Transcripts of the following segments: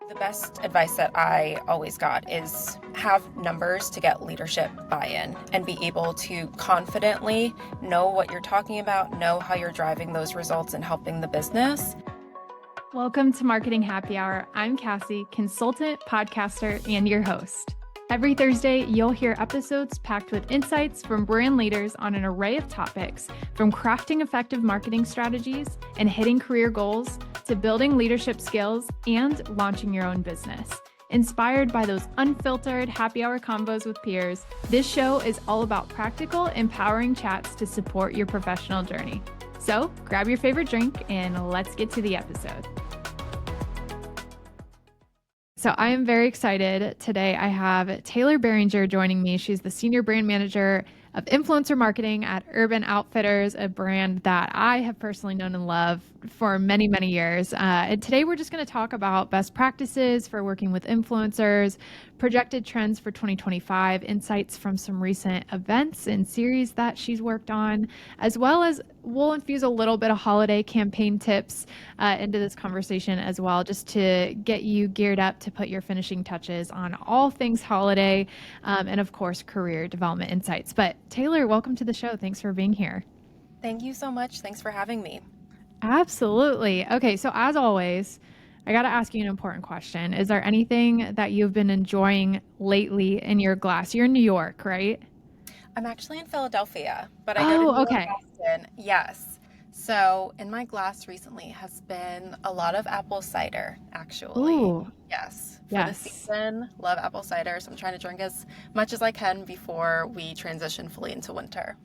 The best advice that I always got is have numbers to get leadership buy-in and be able to confidently know what you're talking about, know how you're driving those results and helping the business. Welcome to Marketing Happy Hour. I'm Cassie, consultant, podcaster, and your host. Every Thursday, you'll hear episodes packed with insights from brand leaders on an array of topics, from crafting effective marketing strategies and hitting career goals to building leadership skills and launching your own business. Inspired by those unfiltered happy hour combos with peers, this show is all about practical, empowering chats to support your professional journey. So grab your favorite drink and let's get to the episode. So I am very excited. Today I have Taylor Berringer joining me. She's the Senior Brand Manager of Influencer Marketing at Urban Outfitters, a brand that I have personally known and loved for many, many years. And today we're just going to talk about best practices for working with influencers, projected trends for 2025, insights from some recent events and series that she's worked on, as well as we'll infuse a little bit of holiday campaign tips into this conversation as well, just to get you geared up to put your finishing touches on all things holiday and, of course, career development insights. But Taylor, welcome to the show. Thanks for being here. Thank you so much. Thanks for having me. Absolutely. Okay, so as always, I got to ask you an important question. Is there anything that you've been enjoying lately in your glass? You're in New York, right? I'm actually in Philadelphia, but I go to New York often. Yes. So in my glass recently has been a lot of apple cider, actually. Ooh, Yes. For the yes. season, love apple cider. So I'm trying to drink as much as I can before we transition fully into winter.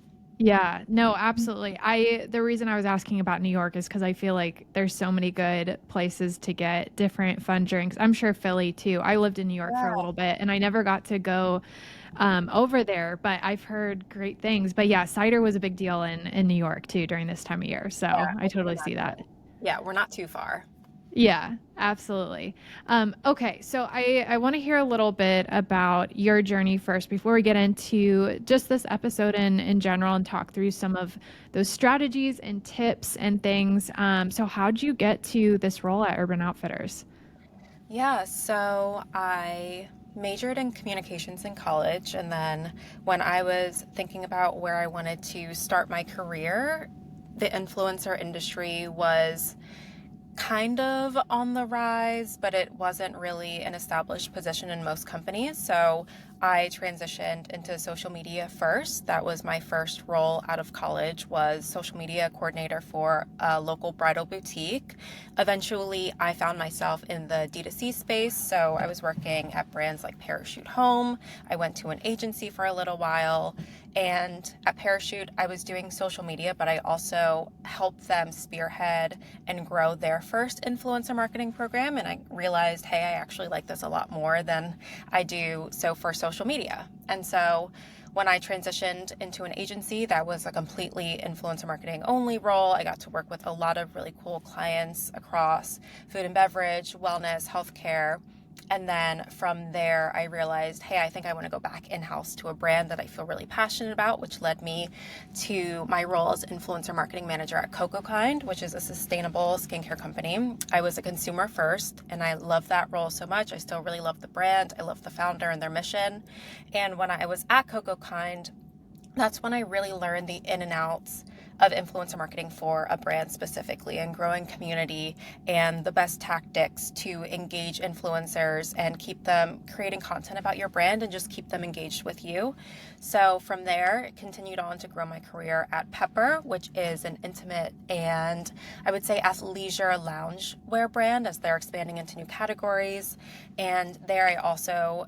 Yeah, no, absolutely. The reason I was asking about New York is because I feel like there's so many good places to get different fun drinks. I'm sure Philly too. I lived in New York for a Yeah. little bit and I never got to go over there, but I've heard great things. But yeah, cider was a big deal in New York too during this time of year. So Yeah, I I can totally see that. imagine. Yeah, we're not too far. Yeah, absolutely. Okay, so I want to hear a little bit about your journey first before we get into just this episode in general and talk through some of those strategies and tips and things. So how'd you get to this role at Urban Outfitters? Yeah, so I majored in communications in college, and then when I was thinking about where I wanted to start my career, the influencer industry was kind of on the rise, but it wasn't really an established position in most companies. So I transitioned into social media first. That was my first role out of college, was social media coordinator for a local bridal boutique. Eventually, I found myself in the D2C space. So I was working at brands like Parachute Home. I went to an agency for a little while. And at Parachute, I was doing social media, but I also helped them spearhead and grow their first influencer marketing program. And I realized, hey, I actually like this a lot more than I do so for social media. And so when I transitioned into an agency that was a completely influencer marketing only role, I got to work with a lot of really cool clients across food and beverage, wellness, healthcare. And then from there, I realized, hey, I think I want to go back in-house to a brand that I feel really passionate about, which led me to my role as influencer marketing manager at Kind, which is a sustainable skincare company. I was a consumer first, and I love that role so much. I still really love the brand. I love the founder and their mission. And when I was at Kind, that's when I really learned the in and outs of influencer marketing for a brand specifically, and growing community and the best tactics to engage influencers and keep them creating content about your brand and just keep them engaged with you. So from there, it continued on to grow my career at Pepper, which is an intimate and I would say athleisure lounge wear brand as they're expanding into new categories. And there I also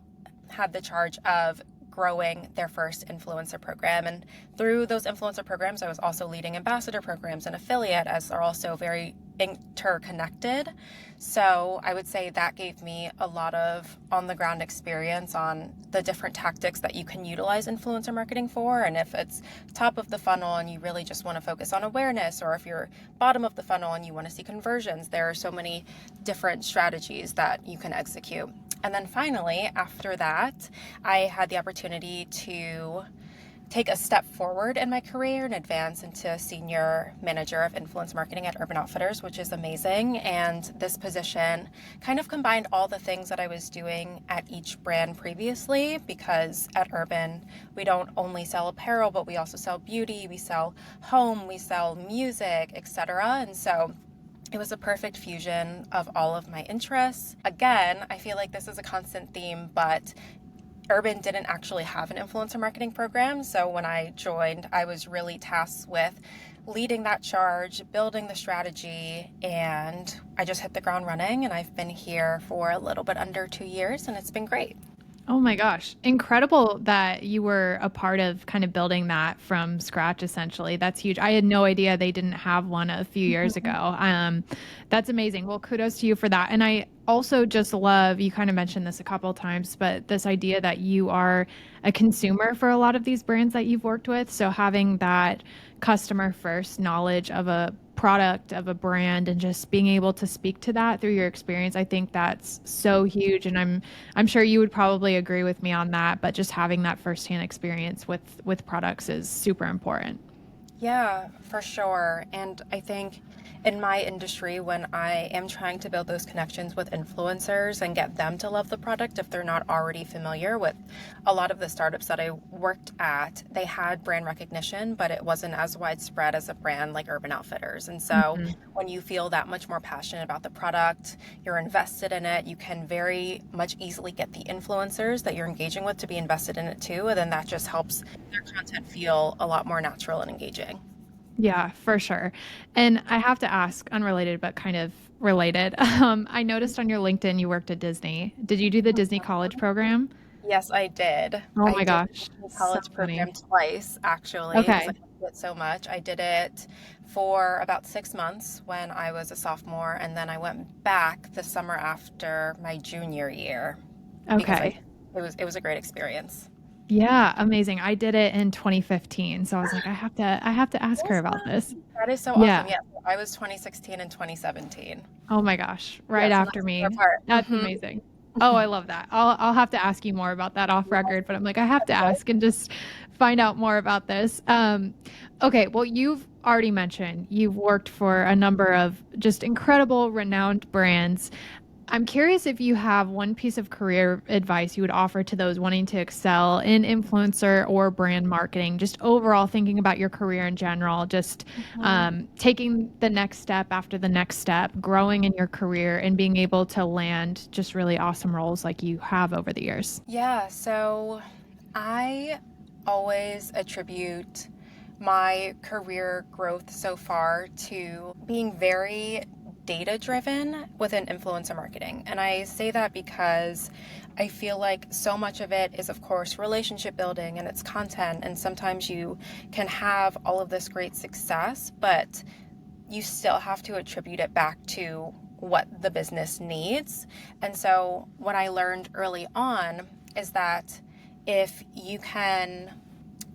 had the charge of growing their first influencer program. And through those influencer programs, I was also leading ambassador programs and affiliate, as they're also very interconnected. So I would say that gave me a lot of on the ground experience on the different tactics that you can utilize influencer marketing for. And if it's top of the funnel and you really just want to focus on awareness, or if you're bottom of the funnel and you want to see conversions, there are so many different strategies that you can execute. And then finally, after that, I had the opportunity to take a step forward in my career and advance into senior manager of influence marketing at Urban Outfitters, which is amazing. And this position kind of combined all the things that I was doing at each brand previously, because at Urban, we don't only sell apparel, but we also sell beauty, we sell home, we sell music, etc. And so it was a perfect fusion of all of my interests. Again, I feel like this is a constant theme, but Urban didn't actually have an influencer marketing program. So when I joined, I was really tasked with leading that charge, building the strategy, and I just hit the ground running. And I've been here for a little bit under 2 years, and it's been great. Oh my gosh. Incredible that you were a part of kind of building that from scratch, essentially. That's huge. I had no idea they didn't have one a few years ago. That's amazing. Well, kudos to you for that. And I also just love, you kind of mentioned this a couple of times, but this idea that you are a consumer for a lot of these brands that you've worked with. So having that customer first knowledge of a product, of a brand, and just being able to speak to that through your experience, I think that's so huge. And I'm sure you would probably agree with me on that, but just having that firsthand experience with products is super important. Yeah, for sure. And I think in my industry, when I am trying to build those connections with influencers and get them to love the product, if they're not already familiar with a lot of the startups that I worked at, they had brand recognition, but it wasn't as widespread as a brand like Urban Outfitters. And so Mhm. when you feel that much more passionate about the product, you're invested in it, you can very much easily get the influencers that you're engaging with to be invested in it too. And then that just helps their content feel a lot more natural and engaging. Yeah, for sure. And I have to ask, unrelated, but kind of related. I noticed on your LinkedIn you worked at Disney. Did you do the Disney college program? Yes, I did. Oh I my did gosh, the so college program funny. twice, actually, because I Okay. loved it so much. I did it for about 6 months when I was a sophomore, and then I went back the summer after my junior year because Okay. it was a great experience. Yeah, amazing. I did it in 2015, so I was like, I have to ask her about this. Awesome. That is so awesome. Yeah. Yeah, I was 2016 and 2017. Oh my gosh, Yeah, right so not after too far me. apart. That's amazing. Oh, I love that. I'll have to ask you more about that off Yes, record, but I'm like, I have to right. ask and just find out more about this. Okay, well, you've already mentioned you've worked for a number of just incredible, renowned brands. I'm curious if you have one piece of career advice you would offer to those wanting to excel in influencer or brand marketing, just overall thinking about your career in general, just Mhm. taking the next step after the next step, growing in your career, and being able to land just really awesome roles like you have over the years. Yeah, so I always attribute my career growth so far to being very data driven within influencer marketing. And I say that because I feel like so much of it is, of course, relationship building and it's content. And sometimes you can have all of this great success, but you still have to attribute it back to what the business needs. And so, what I learned early on is that if you can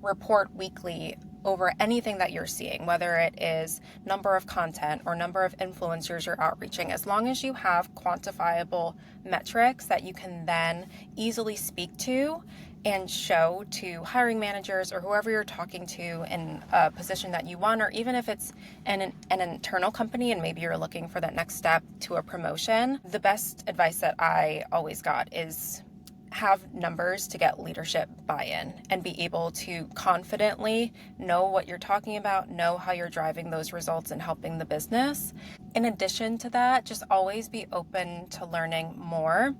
report weekly over anything that you're seeing, whether it is number of content or number of influencers you're outreaching, as long as you have quantifiable metrics that you can then easily speak to and show to hiring managers or whoever you're talking to in a position that you want, or even if it's an internal company and maybe you're looking for that next step to a promotion, the best advice that I always got is have numbers to get leadership buy-in and be able to confidently know what you're talking about, know how you're driving those results and helping the business. In addition to that, just always be open to learning more.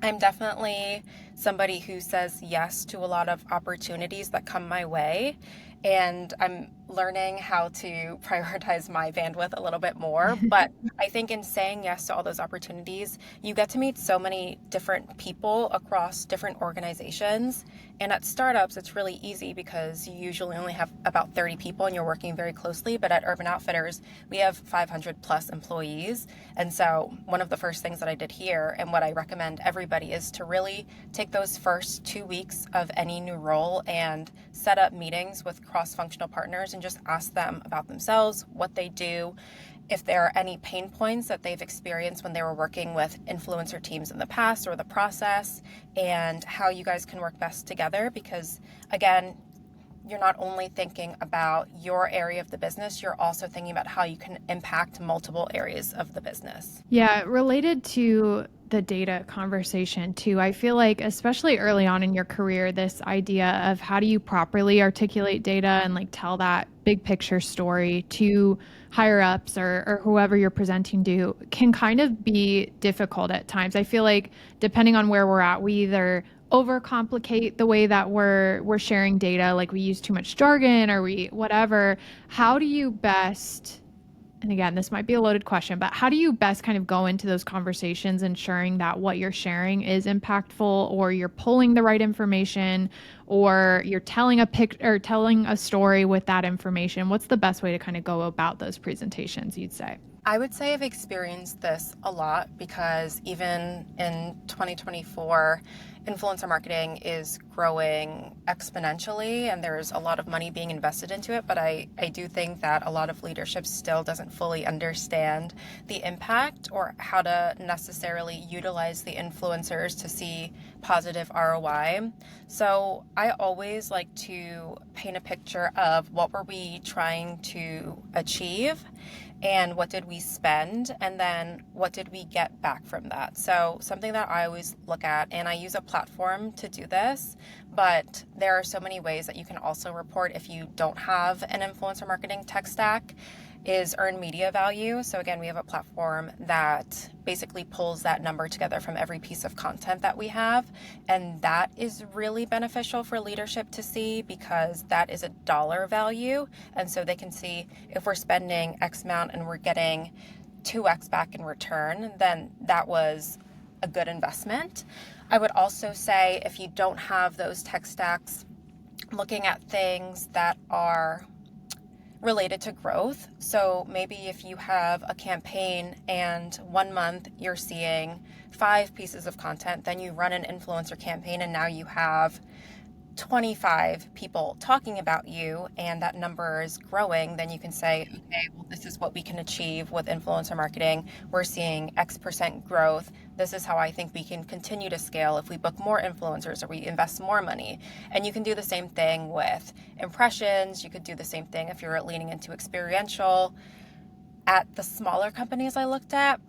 I'm definitely somebody who says yes to a lot of opportunities that come my way, and I'm learning how to prioritize my bandwidth a little bit more. But I think in saying yes to all those opportunities, you get to meet so many different people across different organizations. And at startups, it's really easy because you usually only have about 30 people and you're working very closely. But at Urban Outfitters, we have 500 plus employees. And so one of the first things that I did here, and what I recommend everybody, is to really take those first 2 weeks of any new role and set up meetings with cross-functional partners and just ask them about themselves, what they do, if there are any pain points that they've experienced when they were working with influencer teams in the past or the process, and how you guys can work best together. Because again, you're not only thinking about your area of the business, you're also thinking about how you can impact multiple areas of the business. Yeah, related to the data conversation too, I feel like, especially early on in your career, this idea of how do you properly articulate data and like tell that big picture story to higher ups or whoever you're presenting to can kind of be difficult at times. I feel like depending on where we're at, we either overcomplicate the way that we're sharing data, like we use too much jargon or we whatever. How do you best, and again, this might be a loaded question, but how do you best kind of go into those conversations ensuring that what you're sharing is impactful, or you're pulling the right information, or you're telling a or telling a story with that information? What's the best way to kind of go about those presentations, you'd say? I would say I've experienced this a lot because even in 2024, influencer marketing is growing exponentially and there's a lot of money being invested into it. But I do think that a lot of leadership still doesn't fully understand the impact or how to necessarily utilize the influencers to see positive ROI. So I always like to paint a picture of what were we trying to achieve and what did we spend, and then what did we get back from that. So something that I always look at, and I use a platform to do this, but there are so many ways that you can also report if you don't have an influencer marketing tech stack, is earned media value. So again, we have a platform that basically pulls that number together from every piece of content that we have. And that is really beneficial for leadership to see because that is a dollar value. And so they can see if we're spending X amount and we're getting 2X back in return, then that was a good investment. I would also say if you don't have those tech stacks, looking at things that are related to growth. So maybe if you have a campaign and 1 month you're seeing 5 pieces of content, then you run an influencer campaign and now you have 25 people talking about you and that number is growing, then you can say, okay, well, this is what we can achieve with influencer marketing. We're seeing X% growth. This is how I think we can continue to scale if we book more influencers or we invest more money. And you can do the same thing with impressions. You could do the same thing if you're leaning into experiential. At the smaller companies I looked at,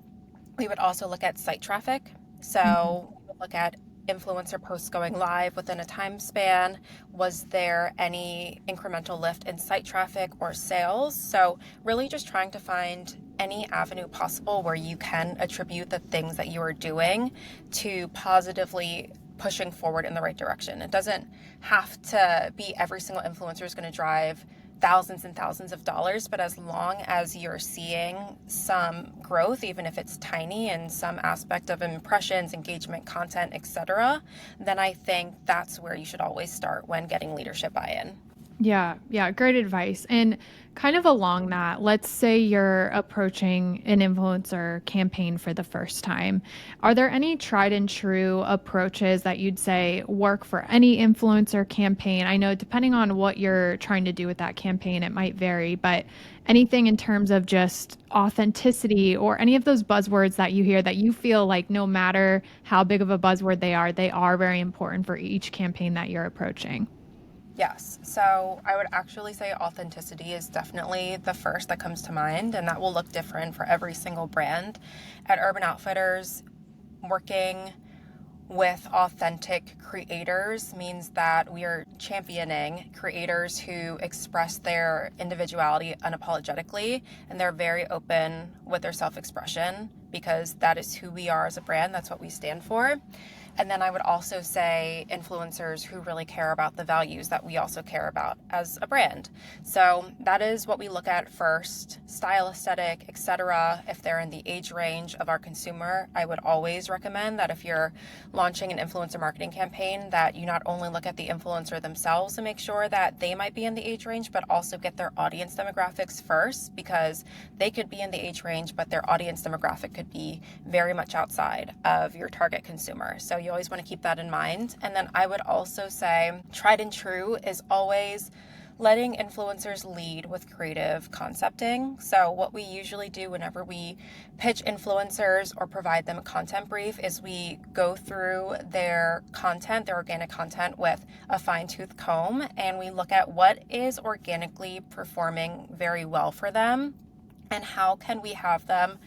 we would also look at site traffic. So we would look at influencer posts going live within a time span. Was there any incremental lift in site traffic or sales? So really just trying to find any avenue possible where you can attribute the things that you are doing to positively pushing forward in the right direction. It doesn't have to be every single influencer is going to drive thousands and thousands of dollars, but as long as you're seeing some growth, even if it's tiny in some aspect of impressions, engagement, content, etc., then I think that's where you should always start when getting leadership buy-in. Yeah, great advice. And kind of along that, let's say you're approaching an influencer campaign for the first time. Are there any tried and true approaches that you'd say work for any influencer campaign? I know depending on what you're trying to do with that campaign, it might vary, but anything in terms of just authenticity or any of those buzzwords that you hear that you feel like no matter how big of a buzzword they are very important for each campaign that you're approaching? Yes, so I would actually say authenticity is definitely the first that comes to mind, and that will look different for every single brand. At Urban Outfitters, working with authentic creators means that we are championing creators who express their individuality unapologetically, and they're very open with their self-expression because that is who we are as a brand. That's what we stand for. And then I would also say influencers who really care about the values that we also care about as a brand. So that is what we look at first, style, aesthetic, etc. If they're in the age range of our consumer, I would always recommend that if you're launching an influencer marketing campaign, that you not only look at the influencer themselves and make sure that they might be in the age range, but also get their audience demographics first, because they could be in the age range, but their audience demographic could be very much outside of your target consumer. So you always want to keep that in mind. And then I would also say tried and true is always letting influencers lead with creative concepting. So what we usually do whenever we pitch influencers or provide them a content brief is we go through their content, their organic content, with a fine-tooth comb, and we look at what is organically performing very well for them and how can we have them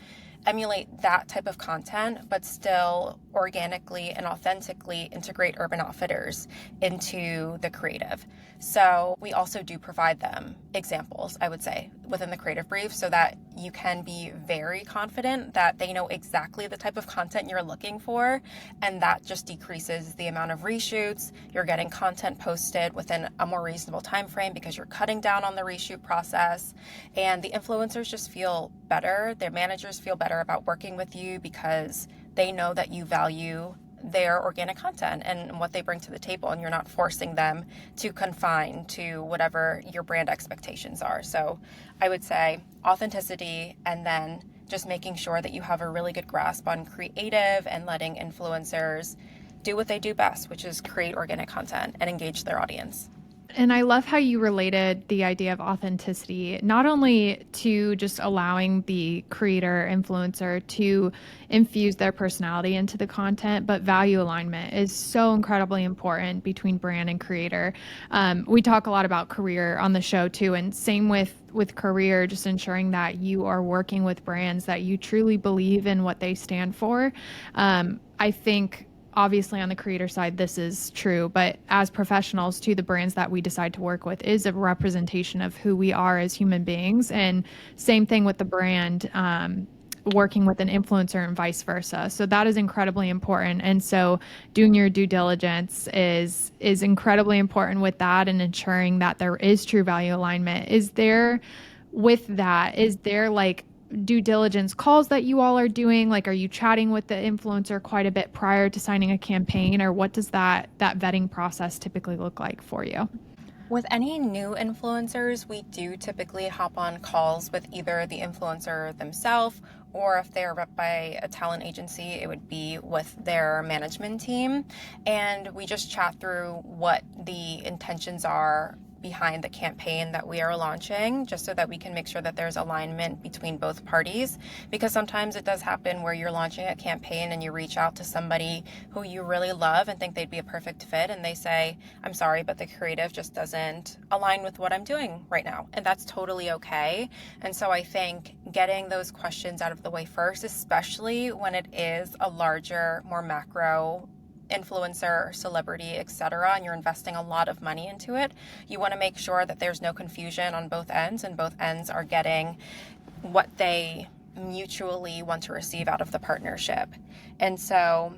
emulate that type of content, but still organically and authentically integrate Urban Outfitters into the creative. So we also do provide them examples, I would say, within the creative brief so that you can be very confident that they know exactly the type of content you're looking for, and that just decreases the amount of reshoots. You're getting content posted within a more reasonable time frame because you're cutting down on the reshoot process, and the influencers just feel better. Their managers feel better about working with you because they know that you value their organic content and what they bring to the table, and you're not forcing them to confine to whatever your brand expectations are. So I would say authenticity, and then just making sure that you have a really good grasp on creative and letting influencers do what they do best, which is create organic content and engage their audience. And I love how you related the idea of authenticity, not only to just allowing the creator influencer to infuse their personality into the content, but value alignment is so incredibly important between brand and creator. We talk a lot about career on the show too, and same with career, just ensuring that you are working with brands that you truly believe in what they stand for. I think obviously on the creator side, this is true, but as professionals too, the brands that we decide to work with is a representation of who we are as human beings. And same thing with the brand, working with an influencer and vice versa. So that is incredibly important. And so doing your due diligence is incredibly important with that, and ensuring that there is true value alignment. Is there like due diligence calls that you all are doing? Like, are you chatting with the influencer quite a bit prior to signing a campaign, or what does that vetting process typically look like for you? With any new influencers, we do typically hop on calls with either the influencer themselves, or if they're rep by a talent agency, it would be with their management team. And we just chat through what the intentions are behind the campaign that we are launching, just so that we can make sure that there's alignment between both parties. Because sometimes it does happen where you're launching a campaign and you reach out to somebody who you really love and think they'd be a perfect fit, and they say, I'm sorry, but the creative just doesn't align with what I'm doing right now. And that's totally okay. And so I think getting those questions out of the way first, especially when it is a larger, more macro influencer or celebrity, etc., and you're investing a lot of money into it, you want to make sure that there's no confusion on both ends, and both ends are getting what they mutually want to receive out of the partnership. And so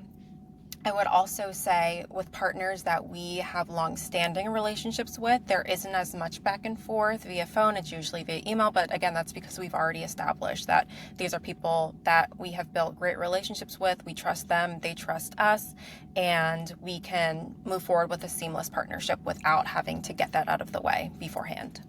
I would also say with partners that we have long-standing relationships with, there isn't as much back and forth via phone. It's usually via email, but again, that's because we've already established that these are people that we have built great relationships with. We trust them, they trust us, and we can move forward with a seamless partnership without having to get that out of the way beforehand.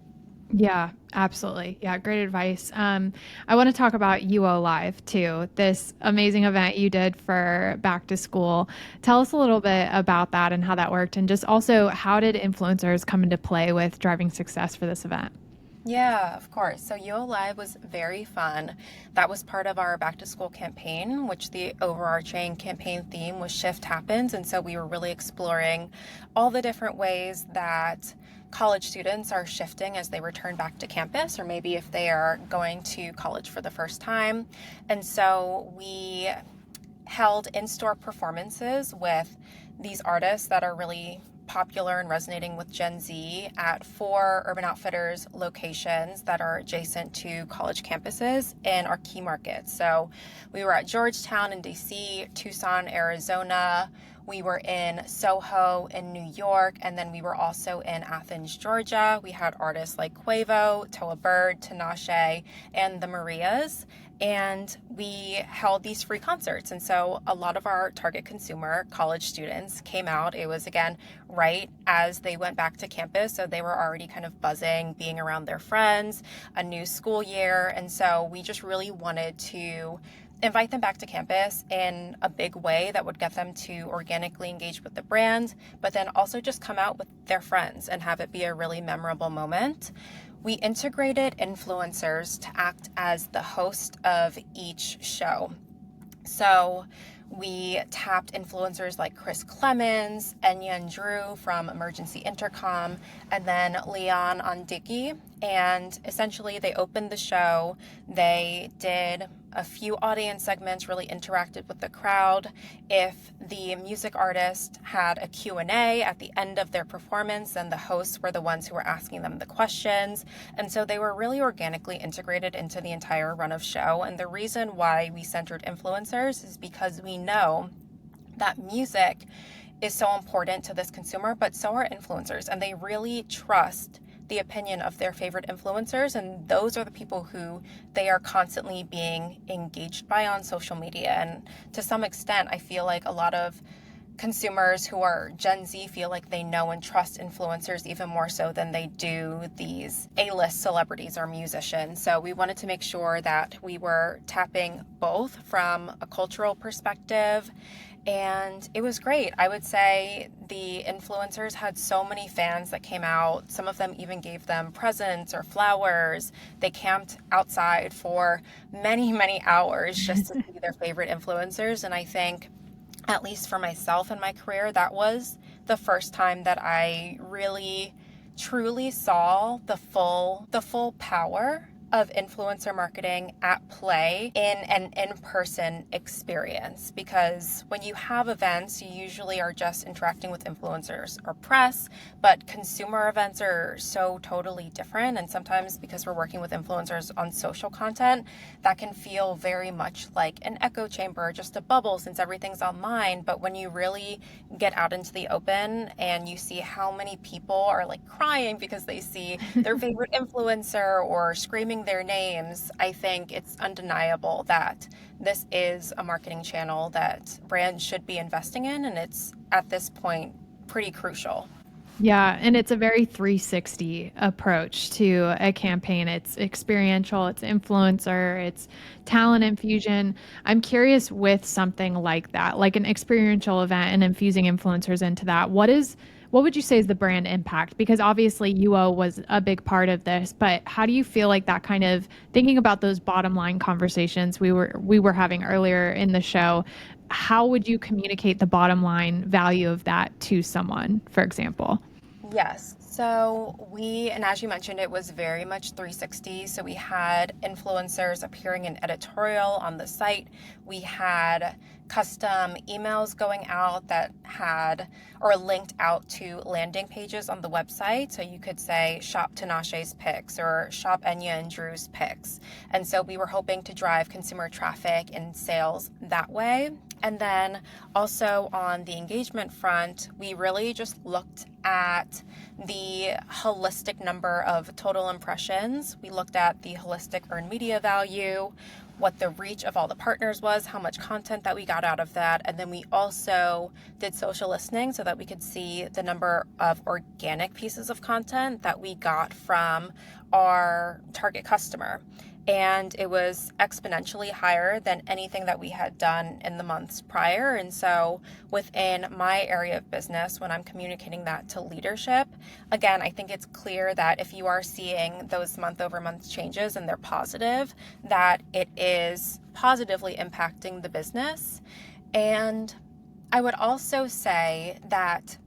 Yeah, absolutely. Yeah, great advice. I want to talk about UO Live too, this amazing event you did for back to school. Tell us a little bit about that and how that worked, and just also how did influencers come into play with driving success for this event? Yeah, of course. So UO Live was very fun. That was part of our back to school campaign, which the overarching campaign theme was Shift Happens. And so we were really exploring all the different ways that college students are shifting as they return back to campus, or maybe if they are going to college for the first time. And so we held in-store performances with these artists that are really popular and resonating with Gen Z at 4 Urban Outfitters locations that are adjacent to college campuses in our key markets. So we were at Georgetown in DC, Tucson, Arizona. We were in Soho in New York, and then we were also in Athens, Georgia. We had artists like Quavo, Toa Bird, Tinashe, and the Marias. And we held these free concerts. And so a lot of our target consumer, college students, came out. It was, again, right as they went back to campus. So they were already kind of buzzing, being around their friends, a new school year. And so we just really wanted to invite them back to campus in a big way that would get them to organically engage with the brand, but then also just come out with their friends and have it be a really memorable moment. We integrated influencers to act as the host of each show. So we tapped influencers like Chris Clemens, Enya and Drew from Emergency Intercom, and then Leon on Dicky. And essentially they opened the show. They did a few audience segments, really interacted with the crowd. If the music artist had a Q&A at the end of their performance, then the hosts were the ones who were asking them the questions. And so they were really organically integrated into the entire run of show. And the reason why we centered influencers is because we know that music is so important to this consumer, but so are influencers, and they really trust the opinion of their favorite influencers, and those are the people who they are constantly being engaged by on social media. And to some extent, I feel like a lot of consumers who are Gen Z feel like they know and trust influencers even more so than they do these A-list celebrities or musicians. So we wanted to make sure that we were tapping both from a cultural perspective, and it was great. I would say the influencers had so many fans that came out. Some of them even gave them presents or flowers. They camped outside for many, many hours just to see their favorite influencers. And I think, at least for myself in my career, that was the first time that I really truly saw the full power of influencer marketing at play in an in-person experience. Because when you have events, you usually are just interacting with influencers or press, but consumer events are so totally different. And sometimes, because we're working with influencers on social content, that can feel very much like an echo chamber, just a bubble since everything's online. But when you really get out into the open and you see how many people are like crying because they see their favorite influencer or screaming their names, I think it's undeniable that this is a marketing channel that brands should be investing in, and it's at this point pretty crucial. Yeah, and it's a very 360 approach to a campaign. It's experiential, it's influencer, it's talent infusion. I'm curious, with something like that, like an experiential event and infusing influencers into that, what would you say is the brand impact? Because obviously UO was a big part of this, but how do you feel like that kind of, thinking about those bottom line conversations we were having earlier in the show, how would you communicate the bottom line value of that to someone, for example? Yes. So and as you mentioned, it was very much 360. So we had influencers appearing in editorial on the site. We had custom emails going out that had or linked out to landing pages on the website. So you could say shop Tinashe's picks or shop Enya and Drew's picks. And so we were hoping to drive consumer traffic and sales that way. And then also on the engagement front, we really just looked at the holistic number of total impressions. We looked at the holistic earned media value, what the reach of all the partners was, how much content that we got out of that. And then we also did social listening so that we could see the number of organic pieces of content that we got from our target customer. And it was exponentially higher than anything that we had done in the months prior. And so within my area of business, when I'm communicating that to leadership, again, I think it's clear that if you are seeing those month over month changes and they're positive, that it is positively impacting the business. And I would also say that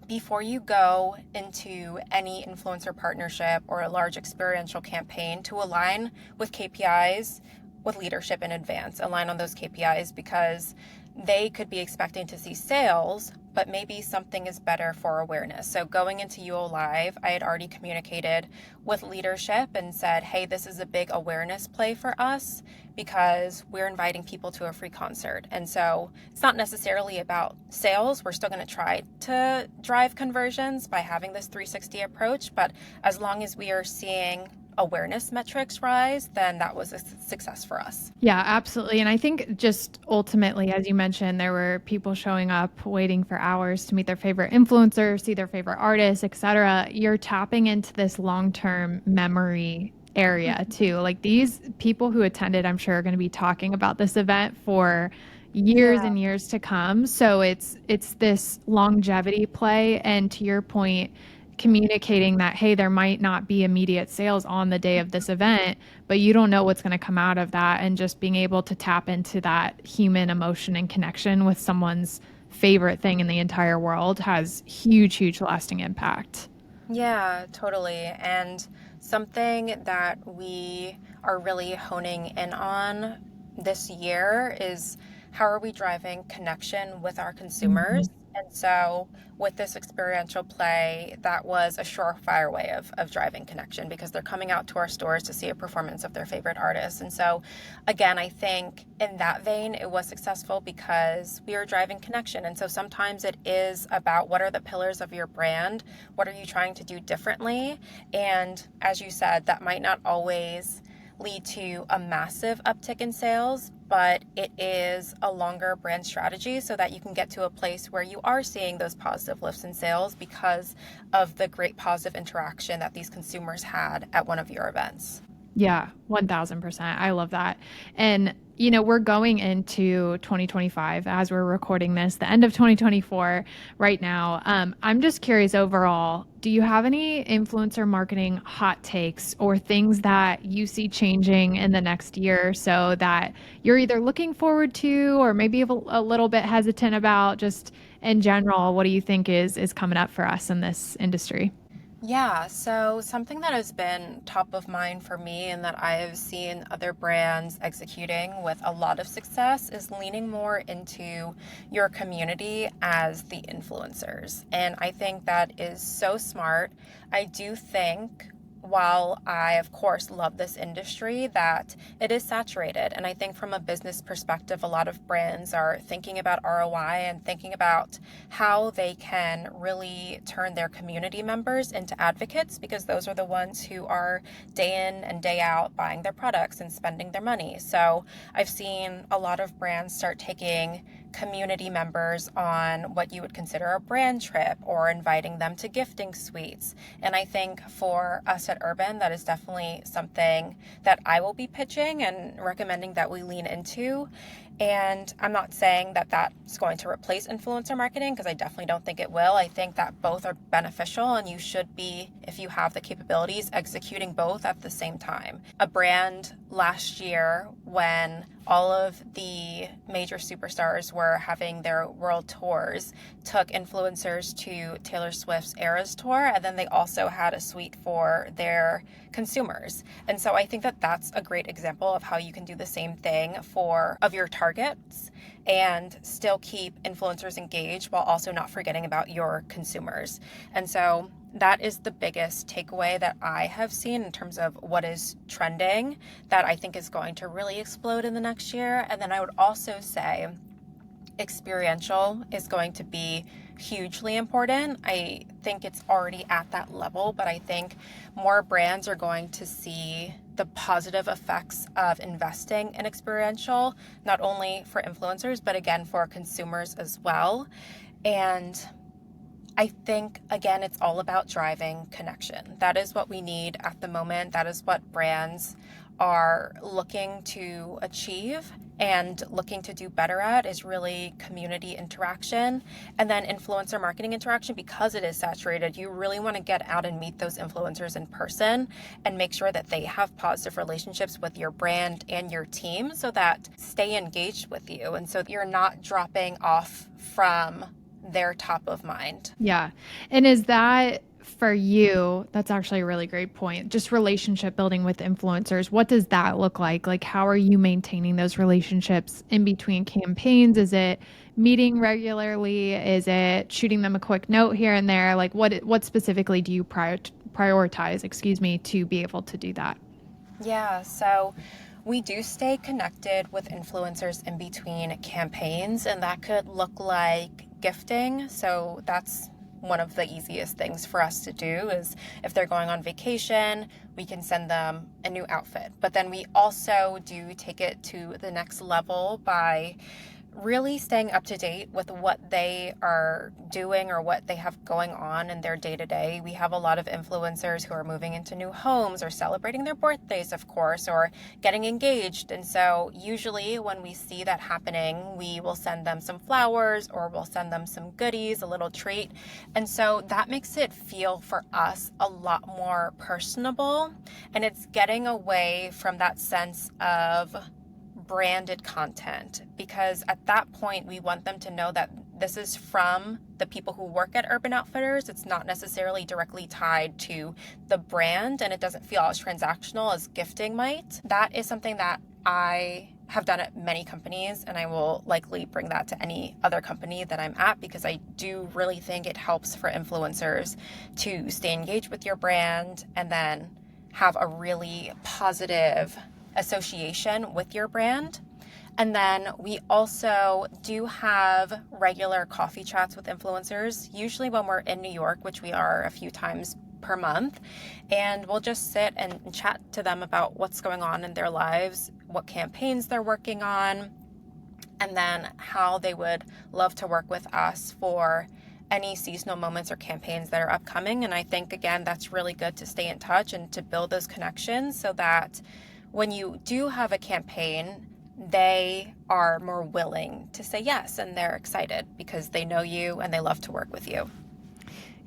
before you go into any influencer partnership or a large experiential campaign, to align with KPIs with leadership in advance, align on those KPIs, because they could be expecting to see sales, but maybe something is better for awareness. So going into UO Live, I had already communicated with leadership and said, hey, this is a big awareness play for us because we're inviting people to a free concert. And so it's not necessarily about sales. We're still going to try to drive conversions by having this 360 approach. But as long as we are seeing awareness metrics rise, then that was a success for us. Yeah, absolutely. And I think just ultimately, as you mentioned, there were people showing up waiting for hours to meet their favorite influencer, see their favorite artists, etc. You're tapping into this long-term memory area too. Like these people who attended, I'm sure are going to be talking about this event for years Yeah. and years to come. So it's this longevity play, and to your point, communicating that, hey, there might not be immediate sales on the day of this event, but you don't know what's going to come out of that, and just being able to tap into that human emotion and connection with someone's favorite thing in the entire world has huge lasting impact. Yeah, totally. And something that we are really honing in on this year is how are we driving connection with our Mhm. consumers? And so, with this experiential play, that was a surefire way of driving connection because they're coming out to our stores to see a performance of their favorite artist. And so, again, I think in that vein, it was successful because we are driving connection. And so, sometimes it is about what are the pillars of your brand, what are you trying to do differently? And as you said, that might not always lead to a massive uptick in sales, but it is a longer brand strategy so that you can get to a place where you are seeing those positive lifts in sales because of the great positive interaction that these consumers had at one of your events. Yeah, 1000%. I love that. And, we're going into 2025 as we're recording this, the end of 2024 right now. I'm just curious overall, do you have any influencer marketing hot takes or things that you see changing in the next year or so that you're either looking forward to or maybe a little bit hesitant about? Just in general, what do you think is coming up for us in this industry? Yeah, so something that has been top of mind for me and that I have seen other brands executing with a lot of success is leaning more into your community as the influencers. And I think that is so smart. I do think, while I, of course, love this industry, that it is saturated. And I think from a business perspective, a lot of brands are thinking about ROI and thinking about how they can really turn their community members into advocates because those are the ones who are day in and day out buying their products and spending their money. So I've seen a lot of brands start taking community members on what you would consider a brand trip or inviting them to gifting suites. And I think for us at Urban, that is definitely something that I will be pitching and recommending that we lean into. And I'm not saying that that's going to replace influencer marketing because I definitely don't think it will. I think that both are beneficial and you should be, if you have the capabilities, executing both at the same time. A brand last year, when all of the major superstars were having their world tours, took influencers to Taylor Swift's Eras tour, and then they also had a suite for their consumers. And so I think that that's a great example of how you can do the same thing for of your targets and still keep influencers engaged while also not forgetting about your consumers. And so that is the biggest takeaway that I have seen in terms of what is trending that I think is going to really explode in the next year. And then I would also say experiential is going to be hugely important. I think it's already at that level, but I think more brands are going to see the positive effects of investing in experiential, not only for influencers, but again for consumers as well. And I think, again, it's all about driving connection. That is what we need at the moment. That is what brands are looking to achieve and looking to do better at is really community interaction. And then influencer marketing interaction, because it is saturated, you really want to get out and meet those influencers in person and make sure that they have positive relationships with your brand and your team so that stay engaged with you. And so you're not dropping off from their top of mind. Yeah. And is that for you? That's actually a really great point. Just relationship building with influencers. What does that look like? Like, how are you maintaining those relationships in between campaigns? Is it meeting regularly? Is it shooting them a quick note here and there? Like, what specifically do you prioritize, excuse me, to be able to do that? Yeah, so we do stay connected with influencers in between campaigns, and that could look like gifting. So that's one of the easiest things for us to do is if they're going on vacation, we can send them a new outfit. But then we also do take it to the next level by really staying up to date with what they are doing or what they have going on in their day to day. We have a lot of influencers who are moving into new homes or celebrating their birthdays, of course, or getting engaged. And so, usually, when we see that happening, we will send them some flowers or we'll send them some goodies, a little treat. And so, that makes it feel for us a lot more personable. And it's getting away from that sense of branded content, because at that point we want them to know that this is from the people who work at Urban Outfitters. It's not necessarily directly tied to the brand, and it doesn't feel as transactional as gifting might. That is something that I have done at many companies, and I will likely bring that to any other company that I'm at, because I do really think it helps for influencers to stay engaged with your brand and then have a really positive association with your brand. And then we also do have regular coffee chats with influencers, usually when we're in New York, which we are a few times per month. And we'll just sit and chat to them about what's going on in their lives, what campaigns they're working on, and then how they would love to work with us for any seasonal moments or campaigns that are upcoming. And I think, again, that's really good to stay in touch and to build those connections so that when you do have a campaign, they are more willing to say yes, and they're excited because they know you and they love to work with you.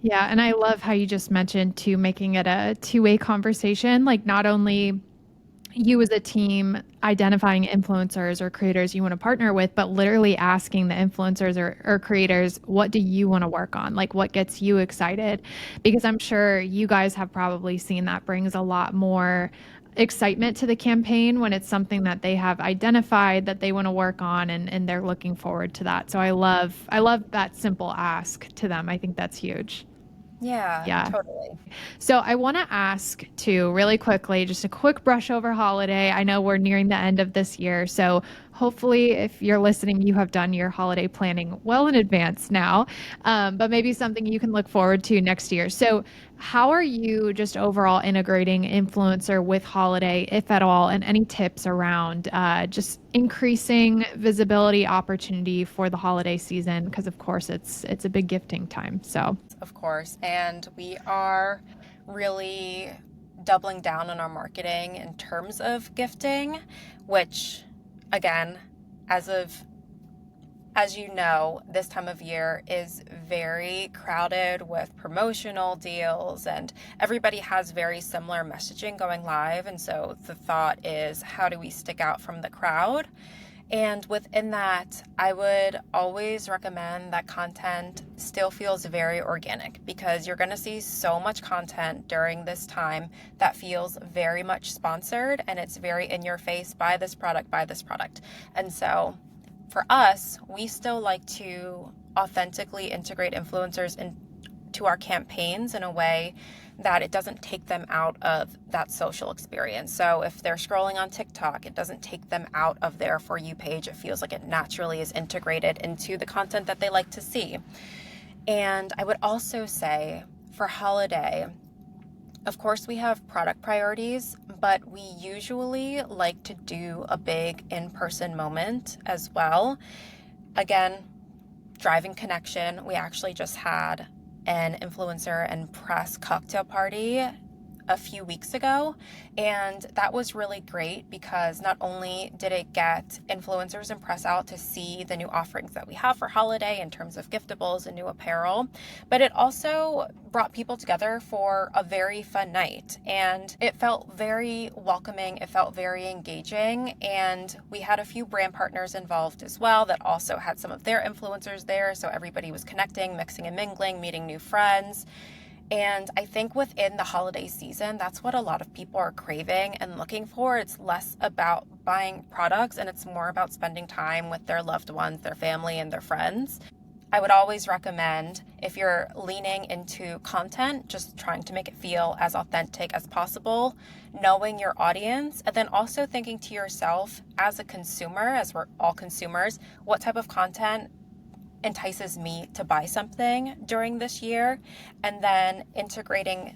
Yeah, and I love how you just mentioned to making it a two-way conversation, like not only you as a team identifying influencers or creators you want to partner with, but literally asking the influencers or creators, what do you want to work on? Like, what gets you excited? Because I'm sure you guys have probably seen that brings a lot more excitement to the campaign when it's something that they have identified that they want to work on, and they're looking forward to that. So I love that simple ask to them. I think that's huge. Yeah, Yeah. totally. So I want to ask too, really quickly, just a quick brush over holiday. I know we're nearing the end of this year, so hopefully, if you're listening, you have done your holiday planning well in advance now, but maybe something you can look forward to next year. So, how are you just overall integrating influencer with holiday, if at all, and any tips around just increasing visibility opportunity for the holiday season? Because of course, it's a big gifting time. So. Of course. And we are really doubling down on our marketing in terms of gifting, which, again, as you know, this time of year is very crowded with promotional deals, and everybody has very similar messaging going live. And so the thought is, how do we stick out from the crowd? And within that, I would always recommend that content still feels very organic, because you're going to see so much content during this time that feels very much sponsored, and it's very in your face, buy this product, buy this product. And so for us, we still like to authentically integrate influencers into our campaigns in a way that it doesn't take them out of that social experience. So if they're scrolling on TikTok, it doesn't take them out of their For You page. It feels like it naturally is integrated into the content that they like to see. And I would also say for holiday, of course, we have product priorities, but we usually like to do a big in-person moment as well. Again, driving connection. We actually just had an influencer and press cocktail party a few weeks ago, and that was really great because not only did it get influencers and press out to see the new offerings that we have for holiday in terms of giftables and new apparel, but it also brought people together for a very fun night, and it felt very welcoming, it felt very engaging, and we had a few brand partners involved as well that also had some of their influencers there, so everybody was connecting, mixing and mingling, meeting new friends. And I think within the holiday season, that's what a lot of people are craving and looking for. It's less about buying products and it's more about spending time with their loved ones, their family, and their friends. I would always recommend, if you're leaning into content, just trying to make it feel as authentic as possible, knowing your audience, and then also thinking to yourself as a consumer, as we're all consumers, what type of content entices me to buy something during this year, and then integrating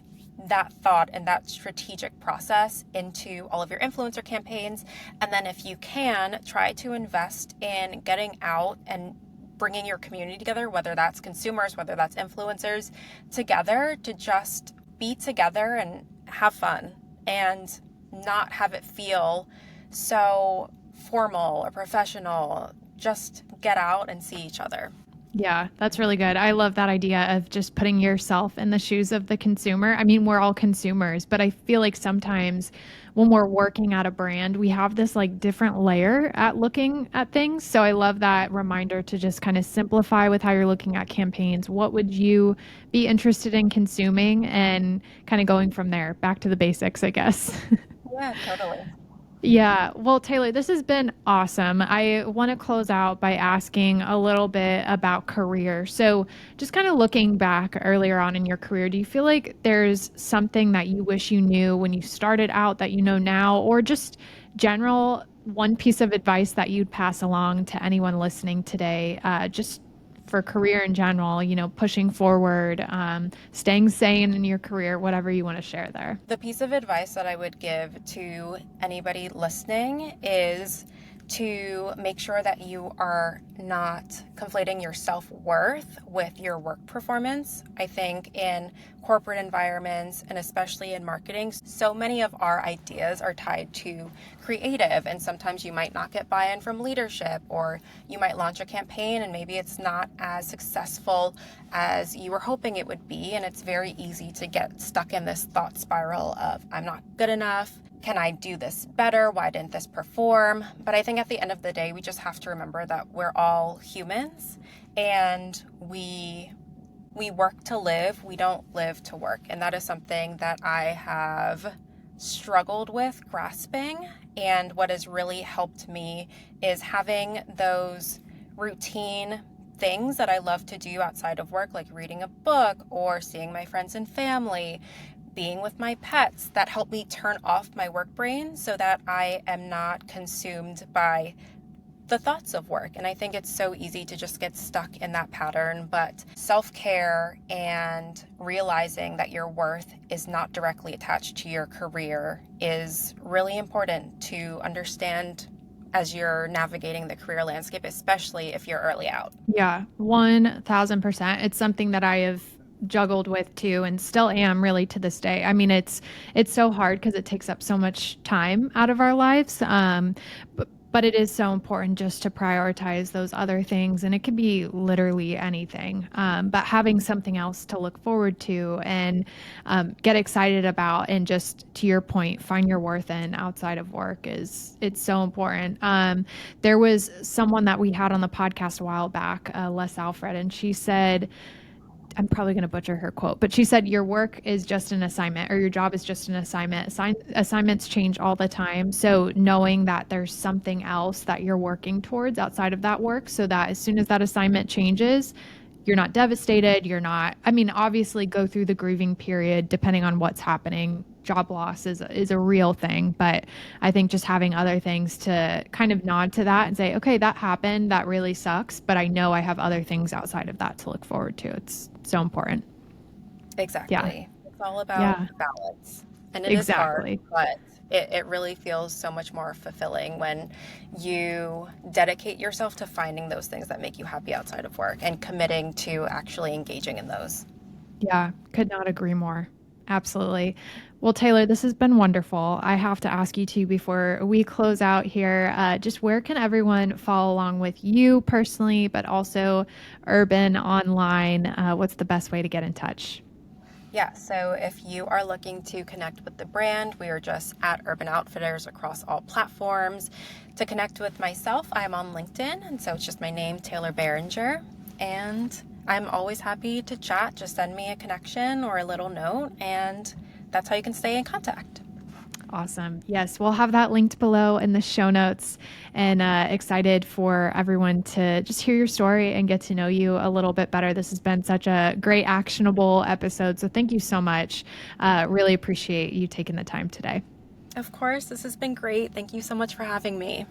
that thought and that strategic process into all of your influencer campaigns. And then if you can, try to invest in getting out and bringing your community together, whether that's consumers, whether that's influencers, together to just be together and have fun and not have it feel so formal or professional. Just get out and see each other. Yeah, that's really good. I love that idea of just putting yourself in the shoes of the consumer. I mean, we're all consumers, but I feel like sometimes when we're working at a brand, we have this like different layer at looking at things. So I love that reminder to just kind of simplify with how you're looking at campaigns. What would you be interested in consuming and kind of going from there back to the basics, I guess. Yeah, totally. Yeah. Well, Taylor, this has been awesome. I want to close out by asking a little bit about career. So, just kind of looking back earlier on in your career, do you feel like there's something that you wish you knew when you started out that you know now, or just general one piece of advice that you'd pass along to anyone listening today, just for career in general, pushing forward, staying sane in your career, whatever you want to share there? The piece of advice that I would give to anybody listening is to make sure that you are not conflating your self-worth with your work performance. I think in corporate environments and especially in marketing, so many of our ideas are tied to creative, and sometimes you might not get buy-in from leadership, or you might launch a campaign and maybe it's not as successful as you were hoping it would be, and it's very easy to get stuck in this thought spiral of I'm not good enough. Can I do this better? Why didn't this perform? But I think at the end of the day, we just have to remember that we're all humans and we work to live. We don't live to work. And that is something that I have struggled with grasping. And what has really helped me is having those routine things that I love to do outside of work, like reading a book or seeing my friends and family, being with my pets, that help me turn off my work brain so that I am not consumed by the thoughts of work. And I think it's so easy to just get stuck in that pattern, but self-care and realizing that your worth is not directly attached to your career is really important to understand as you're navigating the career landscape, especially if you're early out. Yeah, 1000%. It's something that I have juggled with too and still am really to this day. I mean, it's so hard because it takes up so much time out of our lives. But it is so important just to prioritize those other things, and it could be literally anything. But having something else to look forward to and get excited about, and just to your point, find your worth in outside of work it's so important. There was someone that we had on the podcast a while back, Les Alfred, and she said, I'm probably going to butcher her quote, but she said, your work is just an assignment, or your job is just an assignment. Assignments change all the time. So knowing that there's something else that you're working towards outside of that work, so that as soon as that assignment changes, you're not devastated. You're not, I mean, obviously go through the grieving period depending on what's happening. Job loss is a real thing, but I think just having other things to kind of nod to that and say, okay, that happened. That really sucks, but I know I have other things outside of that to look forward to. It's so important. Exactly. Yeah. It's all about Yeah, balance. And it is hard, exactly. but it really feels so much more fulfilling when you dedicate yourself to finding those things that make you happy outside of work and committing to actually engaging in those. Yeah, could not agree more. Absolutely. Well, Taylor, this has been wonderful. I have to ask you too before we close out here, just where can everyone follow along with you personally, but also Urban online? What's the best way to get in touch? Yeah, so if you are looking to connect with the brand, we are just at Urban Outfitters across all platforms. To connect with myself, I'm on LinkedIn, and so it's just my name, Taylor Berringer. And I'm always happy to chat. Just send me a connection or a little note, and that's how you can stay in contact. Awesome. Yes, we'll have that linked below in the show notes, and excited for everyone to just hear your story and get to know you a little bit better. This has been such a great, actionable episode. So thank you so much. Really appreciate you taking the time today. Of course, this has been great. Thank you so much for having me.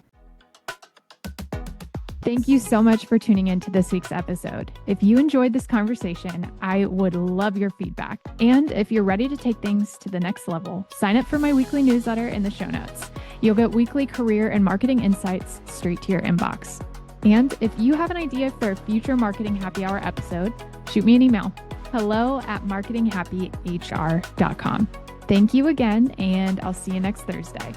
Thank you so much for tuning in to this week's episode. If you enjoyed this conversation, I would love your feedback. And if you're ready to take things to the next level, sign up for my weekly newsletter in the show notes. You'll get weekly career and marketing insights straight to your inbox. And if you have an idea for a future Marketing Happy Hour episode, shoot me an email, hello@marketinghappyhr.com. Thank you again, and I'll see you next Thursday.